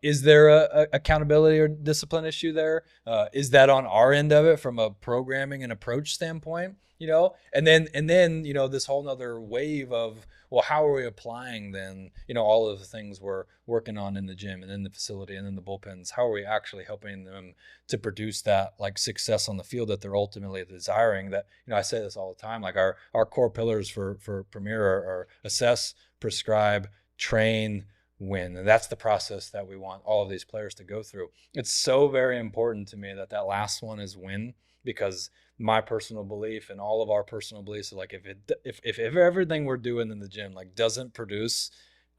Is there a accountability or discipline issue there? Is that on our end of it from a programming and approach standpoint? And then this whole nother wave of, well, how are we applying then, all of the things we're working on in the gym and in the facility and in the bullpens? How are we actually helping them to produce that like success on the field that they're ultimately desiring? That, I say this all the time, like our core pillars for Premier are assess, prescribe, train, win. And that's the process that we want all of these players to go through. It's so very important to me that last one is win, because my personal belief and all of our personal beliefs are like, if everything we're doing in the gym like doesn't produce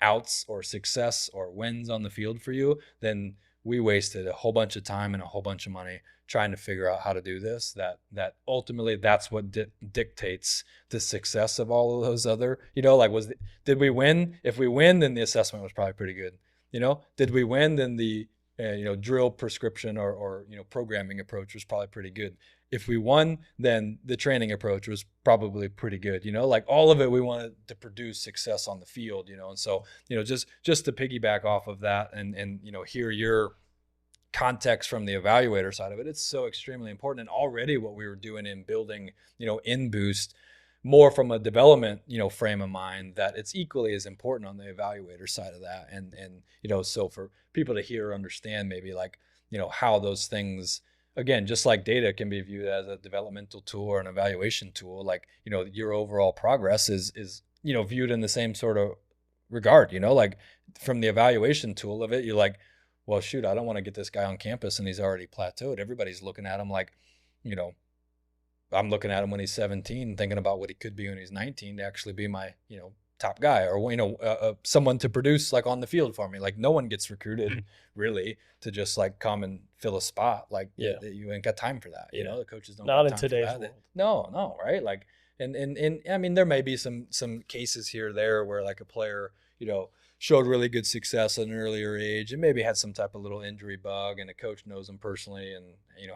outs or success or wins on the field for you, then we wasted a whole bunch of time and a whole bunch of money trying to figure out how to do this. That ultimately that's what dictates the success of all of those other, did we win? If we win, then the assessment was probably pretty good. Did we win? Then the drill prescription or programming approach was probably pretty good. If we won, then the training approach was probably pretty good. Like all of it, we wanted to produce success on the field. And so just to piggyback off of that and hear your context from the evaluator side of it, it's so extremely important. And already what we were doing in building in Boost, more from a development frame of mind, that it's equally as important on the evaluator side of that. And so for people to hear or understand maybe like how those things, again, just like data can be viewed as a developmental tool or an evaluation tool, like your overall progress is viewed in the same sort of regard. Like from the evaluation tool of it, you're like, well, shoot, I don't want to get this guy on campus and he's already plateaued. Everybody's looking at him like, I'm looking at him when he's 17, thinking about what he could be when he's 19 to actually be my, top guy, or, someone to produce like on the field for me. Like no one gets recruited really to just like come and fill a spot. Like you ain't got time for that. The coaches don't. Not got in time today's for that. world. No. Right. Like, and I mean, there may be some cases here or there where like a player, showed really good success at an earlier age and maybe had some type of little injury bug, and a coach knows him personally and,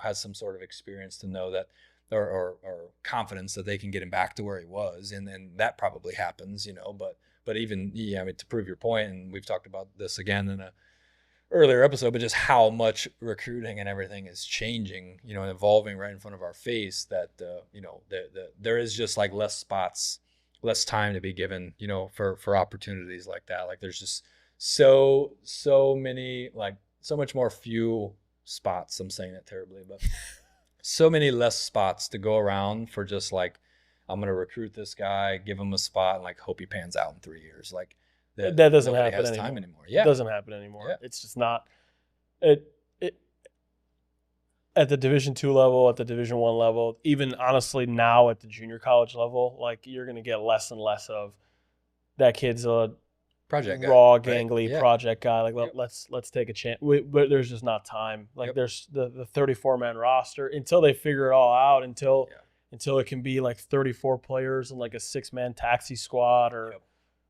has some sort of experience to know that, or confidence that they can get him back to where he was. And then that probably happens, but even, to prove your point, and we've talked about this again in a earlier episode, but just how much recruiting and everything is changing, and evolving right in front of our face, that, there is just like less time to be given, for opportunities like that. Like there's just so many, like so much more few spots. I'm saying it terribly, but so many less spots to go around for just like, I'm going to recruit this guy, give him a spot, and like hope he pans out in 3 years. Like that doesn't happen anymore. Yeah. It doesn't happen anymore. Yeah. It's just not it at the Division II level, at the Division I level, even honestly now at the junior college level, like you're going to get less and less of that kid's a project raw, guy, gangly right? project guy. Like let's take a chance. But there's just not time. Like there's the 34-man roster until they figure it all out. Until it can be like 34 players and like a 6-man taxi squad or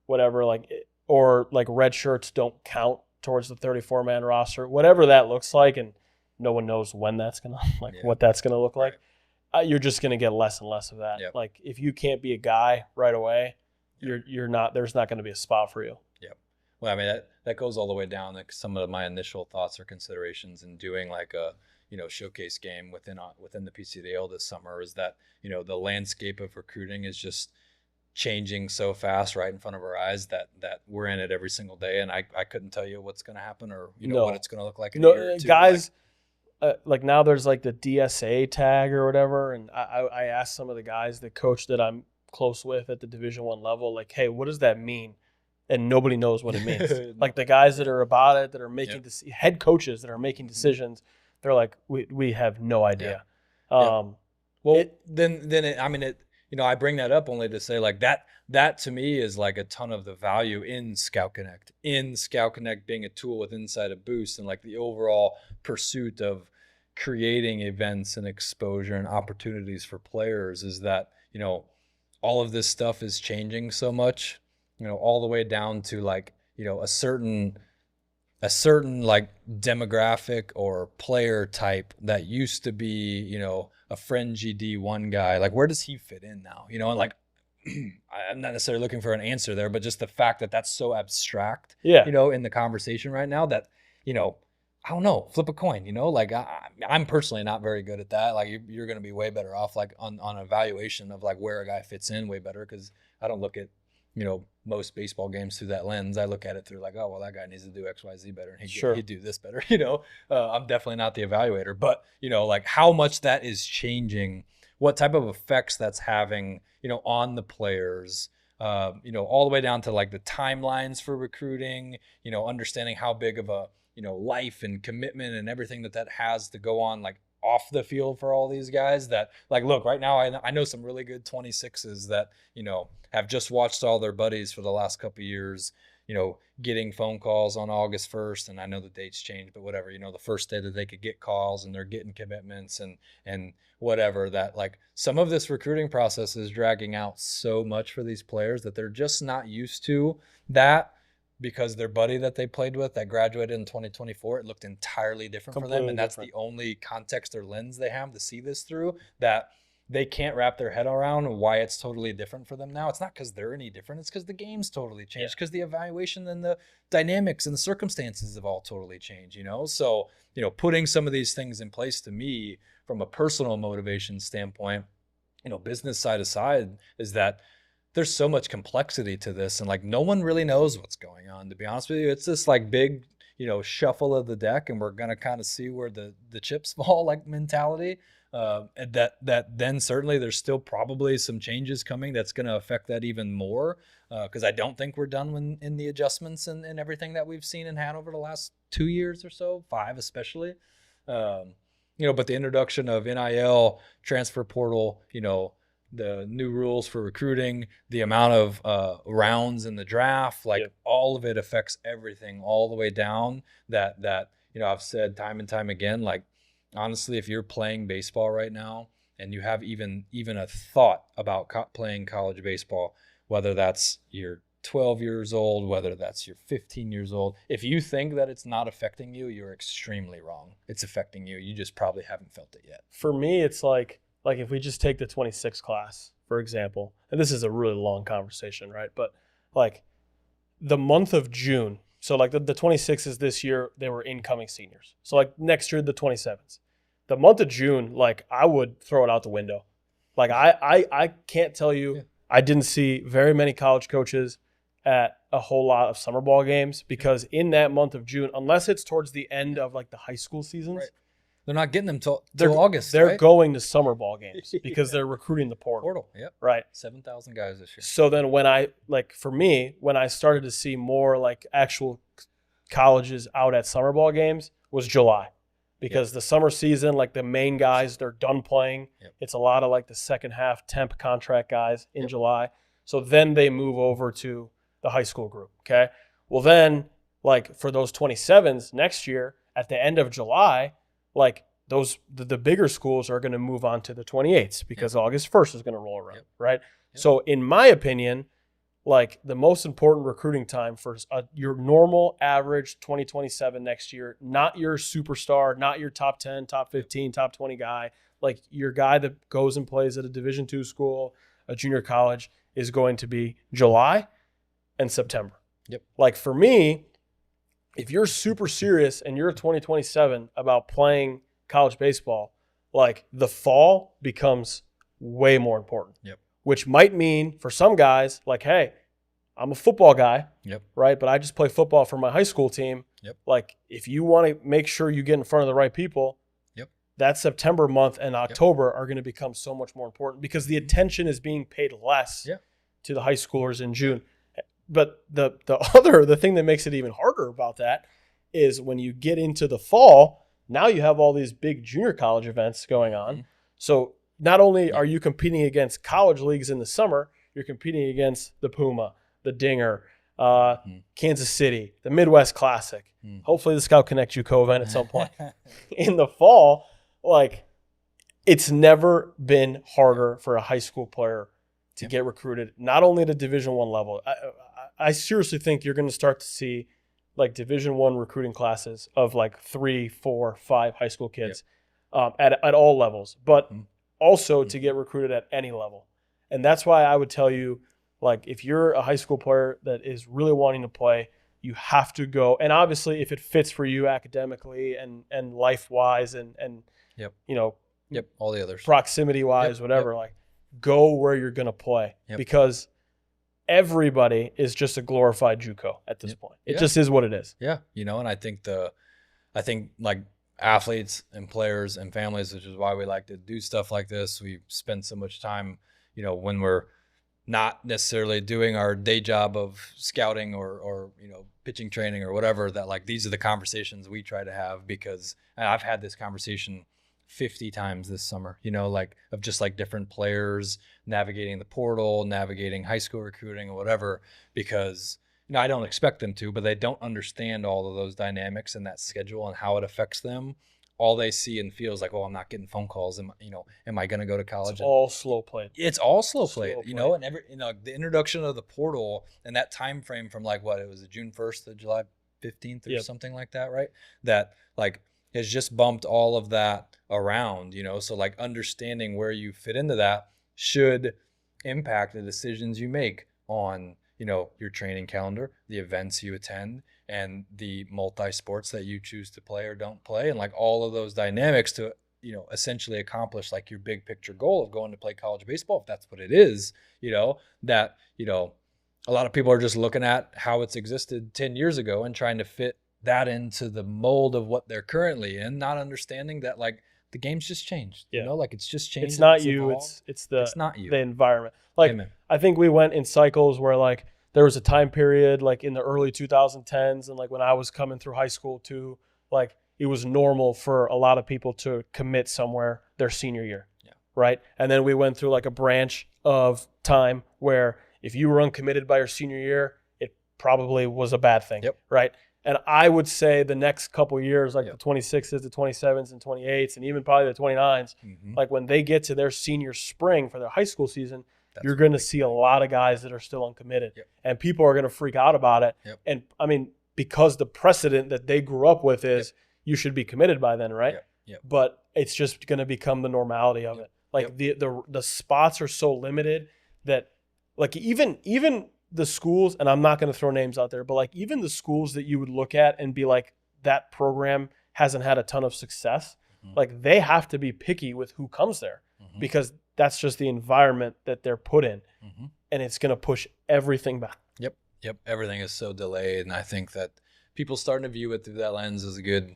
whatever. Like or like red shirts don't count towards the 34-man roster. Whatever that looks like, and no one knows when that's gonna what that's gonna look like. You're just gonna get less and less of that. Yep. Like if you can't be a guy right away, you're not. There's not gonna be a spot for you. Yep. Well, I mean that goes all the way down. Like some of my initial thoughts or considerations in doing like a showcase game within the PCDL this summer is that the landscape of recruiting is just changing so fast right in front of our eyes that we're in it every single day, and I couldn't tell you what's going to happen or what it's going to look like in a year or two. Guys. Like now there's like the DSA tag or whatever. And I asked some of the guys, the coach that I'm close with at the Division I level, like, hey, what does that mean? And nobody knows what it means. Like the guys that are about it, that are making head coaches that are making decisions, They're like, we have no idea. Well, I bring that up only to say like that to me is like a ton of the value in Scout Connect, being a tool with inside a Boost, and like the overall pursuit of creating events and exposure and opportunities for players is that, all of this stuff is changing so much, all the way down to like, a certain like demographic or player type that used to be, a fringy D1 guy. Like, where does he fit in now? And like, I'm not necessarily looking for an answer there, but just the fact that that's so abstract, in the conversation right now that, I don't know, flip a coin, like I'm personally not very good at that. Like you're going to be way better off like on evaluation of like where a guy fits in way better. Cause I don't look at, most baseball games through that lens. I look at it through like, oh, well, that guy needs to do X, Y, Z better. And he'd do this better. I'm definitely not the evaluator, but like how much that is changing, what type of effects that's having, on the players, all the way down to like the timelines for recruiting, understanding how big of a, life and commitment and everything that has to go on like off the field for all these guys that like, look, right now, I know some really good 26s that, have just watched all their buddies for the last couple of years, getting phone calls on August 1st. And I know the dates change, but whatever, the first day that they could get calls and they're getting commitments and whatever, that like some of this recruiting process is dragging out so much for these players that they're just not used to that, because their buddy that they played with that graduated in 2024, it looked entirely different for them. And that's the only context or lens they have to see this through, that they can't wrap their head around why it's totally different for them now. It's not because they're any different. It's because the game's totally changed, because the evaluation and the dynamics and the circumstances have all totally changed, So, putting some of these things in place, to me, from a personal motivation standpoint, business side aside, is that there's so much complexity to this, and like no one really knows what's going on, to be honest with you. It's this like big, shuffle of the deck, and we're gonna kind of see where the chips fall like mentality. And that then certainly there's still probably some changes coming that's going to affect that even more, because I don't think we're done in the adjustments and everything that we've seen and had over the last 2 years or so, 5 especially. But the introduction of NIL, transfer portal, the new rules for recruiting, the amount of rounds in the draft, like all of it affects everything all the way down that I've said time and time again, like, honestly, if you're playing baseball right now and you have even a thought about playing college baseball, whether that's you're 12 years old, whether that's you're 15 years old, if you think that it's not affecting you, you're extremely wrong. It's affecting you. You just probably haven't felt it yet. For me, it's like if we just take the 26 class, for example, and this is a really long conversation, right? But like the month of June, so like the 26s this year, they were incoming seniors. So like next year, the 27s. The month of June, like I would throw it out the window. Like I can't tell you, I didn't see very many college coaches at a whole lot of summer ball games, because in that month of June, unless it's towards the end of like the high school seasons, right, they're not getting them till August. They're going to summer ball games because they're recruiting the portal. Yep. Right. 7,000 guys this year. So then when I started to see more like actual colleges out at summer ball games was July. Because the summer season, like the main guys, they're done playing. Yep. It's a lot of like the second half temp contract guys in July. So then they move over to the high school group. Okay. Well, then like for those 27s next year at the end of July, like the bigger schools are going to move on to the 28s because August 1st is going to roll around. Right. So in my opinion, like the most important recruiting time for your normal average 2027 next year, not your superstar, not your top 10, top 15, top 20 guy, like your guy that goes and plays at a Division II school, a junior college, is going to be July and September. Yep. Like for me, if you're super serious and you're 2027 about playing college baseball, like the fall becomes way more important. Yep. Which might mean for some guys, like, hey, I'm a football guy, right? But I just play football for my high school team. Like, if you want to make sure you get in front of the right people, that September month and October are going to become so much more important because the attention is being paid less to the high schoolers in June. But the thing that makes it even harder about that is when you get into the fall, Now you have all these big junior college events going on. So not only are you competing against college leagues in the summer, you're competing against the Puma, the Dinger, Kansas City, the Midwest Classic. Hopefully the Scout Connect JUCO event at some point. In the fall, like, it's never been harder for a high school player to get recruited, not only at a Division I level. I seriously think you're going to start to see like Division I recruiting classes of like 3, 4, 5 high school kids at all levels, but also to get recruited at any level. And that's why I would tell you, like, if you're a high school player that is really wanting to play, you have to go. And obviously, if it fits for you academically and life-wise and you know, all the others, proximity-wise, whatever, like, go where you're going to play because everybody is just a glorified JUCO at this point. It just is what it is. Yeah, you know, and I think like athletes and players and families, which is why we like to do stuff like this. We spend so much time, you know, when we're not necessarily doing our day job of scouting or you know, pitching training or whatever, that like these are the conversations we try to have, because I've had this conversation 50 times this summer, you know, like of just like different players navigating the portal, navigating high school recruiting or whatever, because, you know, I don't expect them to, but they don't understand all of those dynamics and that schedule and how it affects them. All they see and feel is like, oh, I'm not getting phone calls. Am I going to go to college? It's all slow played. It's all slow played, you know, and the introduction of the portal and that time frame from like what it was, June 1st to July 15th or something like that, right? That like has just bumped all of that around, you know, so like understanding where you fit into that should impact the decisions you make on, you know, your training calendar, the events you attend, and the multi-sports that you choose to play or don't play, and like all of those dynamics to, you know, essentially accomplish like your big picture goal of going to play college baseball, if that's what it is, you know, that, you know, a lot of people are just looking at how it's existed 10 years ago and trying to fit that into the mold of what they're currently in, not understanding that like the game's just changed, you know, like it's just changed. It's not you, it's not you, the environment. Like, Amen. I think we went in cycles where like there was a time period like in the early 2010s and like when I was coming through high school too, like it was normal for a lot of people to commit somewhere their senior year, right? And then we went through like a branch of time where if you were uncommitted by your senior year, it probably was a bad thing, right? And I would say the next couple of years, like the 26s, the 27s, and 28s, and even probably the 29s, like when they get to their senior spring for their high school season, you're going to see a lot of guys that are still uncommitted. And people are going to freak out about it. And, I mean, because the precedent that they grew up with is you should be committed by then, right? But it's just going to become the normality of it. Like the spots are so limited that, like, even the schools, and I'm not going to throw names out there, but like even the schools that you would look at and be like, that program hasn't had a ton of success, like they have to be picky with who comes there because that's just the environment that they're put in. And it's going to push everything back. Yep. Everything is so delayed. And I think that people starting to view it through that lens is a good,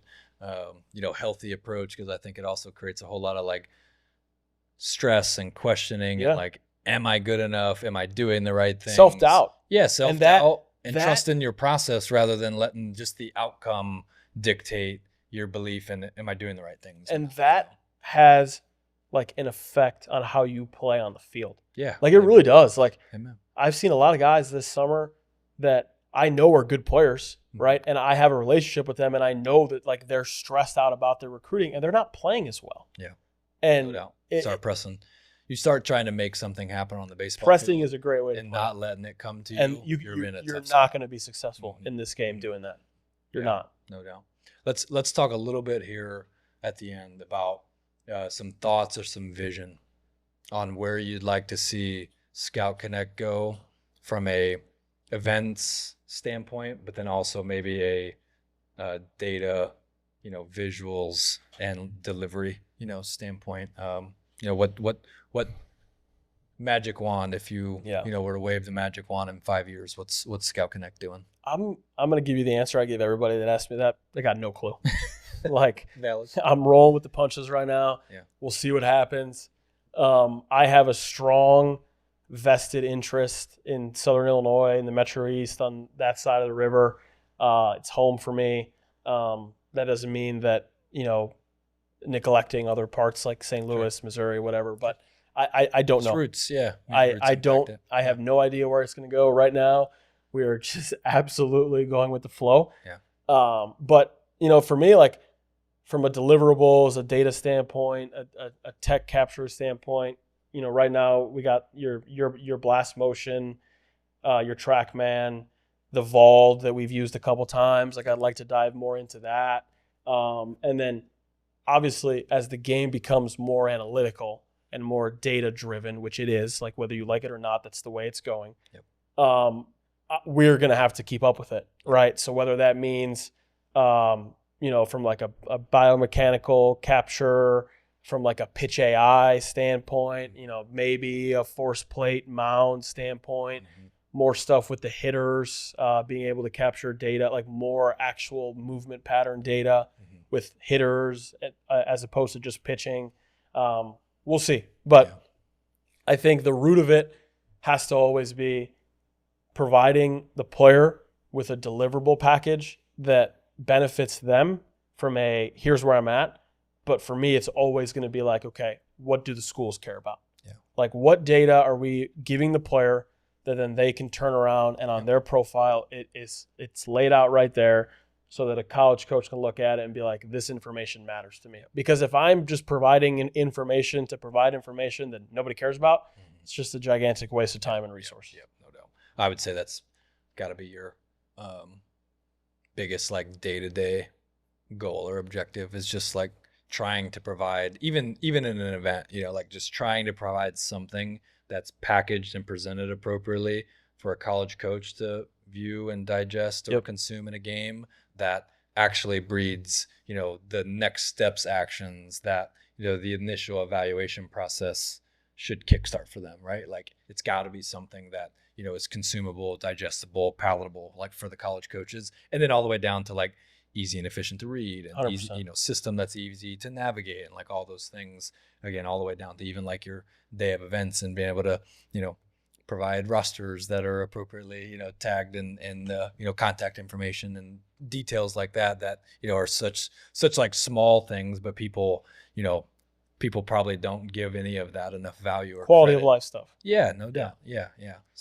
you know, healthy approach, because I think it also creates a whole lot of like stress and questioning and like, am I good enough? Am I doing the right thing? Self-doubt. Yeah, self-doubt and trust in your process rather than letting just the outcome dictate your belief in, am I doing the right things? And that has like an effect on how you play on the field. Yeah. Like it really does. Like Amen. I've seen a lot of guys this summer that I know are good players, right? And I have a relationship with them and I know that like they're stressed out about their recruiting and they're not playing as well. Yeah. And no doubt. Start pressing. You start trying to make something happen on the baseball pressing field is a great way to and play. not letting it come to you. And you're not going to be successful in this game doing that. You're not. No doubt. Let's talk a little bit here at the end about some thoughts or some vision on where you'd like to see Scout Connect go from a events standpoint, but then also maybe a data, you know, visuals and delivery, you know, standpoint. You know, what magic wand, if you you know, were to wave the magic wand in 5 years, what's Scout Connect doing? I'm going to give you the answer I give everybody that asked me that. They got no clue. Like, Valid. I'm rolling with the punches right now. Yeah. We'll see what happens. I have a strong vested interest in Southern Illinois, in the Metro East, on that side of the river. It's home for me. That doesn't mean that, neglecting other parts like St. Louis, Missouri, whatever. But I don't know. Roots, yeah. I don't. I have no idea where it's going to go right now. We are just absolutely going with the flow. Yeah. But for me, like from a deliverables, a data standpoint, a tech capture standpoint, right now we got your blast motion, your TrackMan, the Vault that we've used a couple times. Like I'd like to dive more into that. And then obviously as the game becomes more analytical and more data driven, which it is, like whether you like it or not, that's the way it's going. Yep. We're going to have to keep up with it. Right. So whether that means, from like a biomechanical capture, from like a pitch AI standpoint, maybe a force plate mound standpoint, more stuff with the hitters, being able to capture data, like more actual movement pattern data with hitters as opposed to just pitching. We'll see. But I think the root of it has to always be providing the player with a deliverable package that benefits them from here's where I'm at. But for me, it's always going to be like, okay, what do the schools care about? Yeah. Like what data are we giving the player that then they can turn around and on their profile, it's laid out right there so that a college coach can look at it and be like, this information matters to me. Because if I'm just providing information to provide information that nobody cares about, it's just a gigantic waste of time and resources. Yep, no doubt. I would say that's got to be your biggest like day-to-day goal or objective, is just like trying to provide, even in an event, like just trying to provide something that's packaged and presented appropriately for a college coach to view and digest or consume in a game, that actually breeds, the next steps actions that, the initial evaluation process should kickstart for them, right? Like it's got to be something that, is consumable, digestible, palatable, like for the college coaches, and then all the way down to like easy and efficient to read, and easy, system that's easy to navigate, and like all those things, again, all the way down to even like your day of events and being able to, provide rosters that are appropriately, tagged and contact information and details like that, are such like small things, but people probably don't give any of that enough value or quality credit. Of life stuff. Yeah, no doubt. Yeah.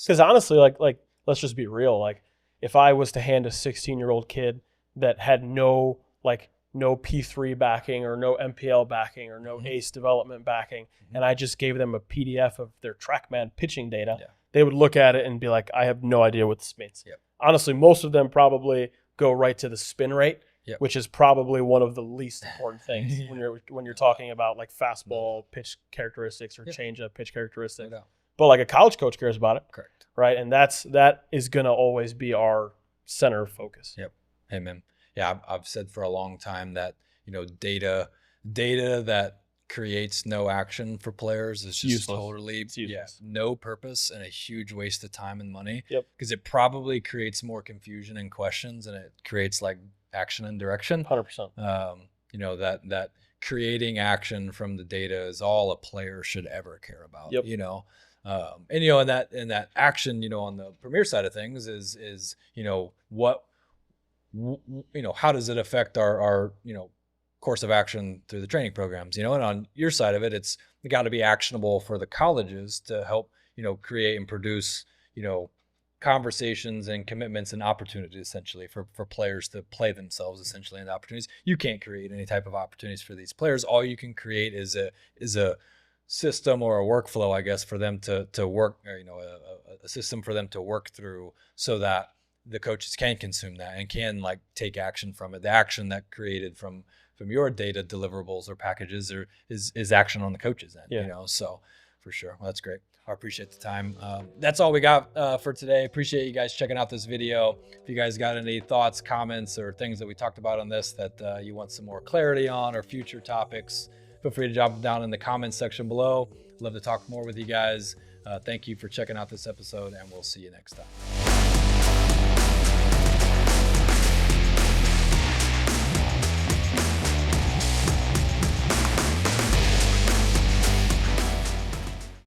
Because honestly, like let's just be real. Like if I was to hand a 16-year-old kid that had no P3 backing or no MPL backing or no ACE development backing, and I just gave them a PDF of their TrackMan pitching data, they would look at it and be like, I have no idea what this means. Yep. Honestly, most of them probably go right to the spin rate, which is probably one of the least important things when you're talking about like fastball pitch characteristics or changeup pitch characteristics. No. But like a college coach cares about it. Correct. Right. And that is going to always be our center of focus. Yep. Amen. Yeah, I've said for a long time that, data that creates no action for players is just totally no purpose and a huge waste of time and money. Yep. Because it probably creates more confusion and questions, and it creates like action and direction. 100%. That creating action from the data is all a player should ever care about. Yep. And that action, on the Premier side of things is what, how does it affect our course of action through the training programs, and on your side of it, it's got to be actionable for the colleges to help, create and produce, conversations and commitments and opportunities essentially for players to play themselves essentially in the opportunities. You can't create any type of opportunities for these players. All you can create is a system or a workflow, I guess, for them to work, or, a system for them to work through so that the coaches can consume that and can like take action from it. The action that created from your data deliverables or packages is action on the coaches end, so for sure. Well, that's great. I appreciate the time. That's all we got for today. Appreciate you guys checking out this video. If you guys got any thoughts, comments, or things that we talked about on this that you want some more clarity on or future topics, feel free to drop them down in the comments section below. Love to talk more with you guys. Thank you for checking out this episode, and we'll see you next time.